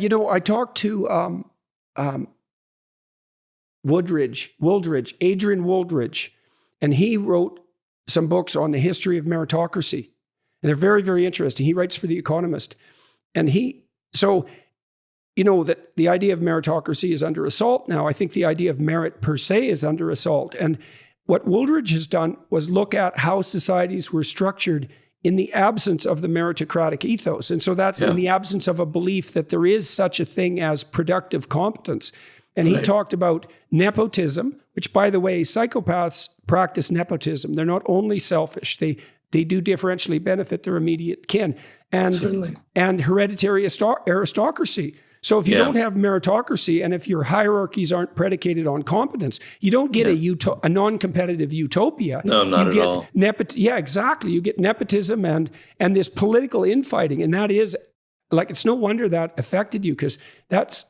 I talked to Adrian Wooldridge, and he wrote some books on the history of meritocracy. And they're very, very interesting. He writes for The Economist. And that the idea of meritocracy is under assault now. I think the idea of merit per se is under assault. And what Wooldridge has done was look at how societies were structured in the absence of the meritocratic ethos. And so that's in the absence of a belief that there is such a thing as productive competence. And he talked about nepotism, which, by the way, psychopaths practice nepotism. They're not only selfish, they do differentially benefit their immediate kin. And hereditary aristocracy. So if you don't have meritocracy, and if your hierarchies aren't predicated on competence, you don't get a non-competitive utopia. No, not at all. Exactly. You get nepotism and this political infighting, and that is it's no wonder that affected you, because that's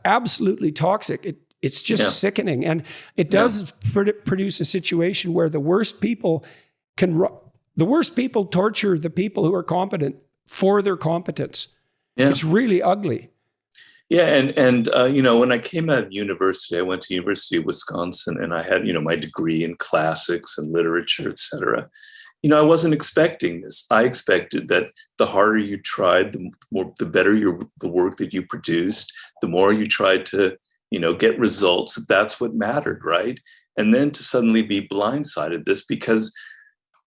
absolutely toxic. It's just sickening, and it does produce a situation where the worst people torture the people who are competent for their competence. Yeah. It's really ugly. Yeah, and when I came out of university, I went to University of Wisconsin, and I had my degree in classics and literature, et cetera. I wasn't expecting this. I expected that the harder you tried, the better the work that you produced, the more you tried to get results. That's what mattered, right? And then to suddenly be blindsided this, because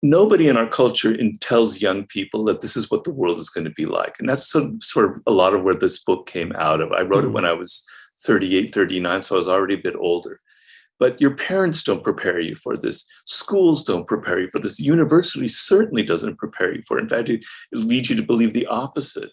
nobody in our culture tells young people that this is what the world is going to be like. And that's sort of a lot of where this book came out of. I wrote it when I was 38, 39, so I was already a bit older. But your parents don't prepare you for this. Schools don't prepare you for this. University certainly doesn't prepare you for it. In fact, it leads you to believe the opposite.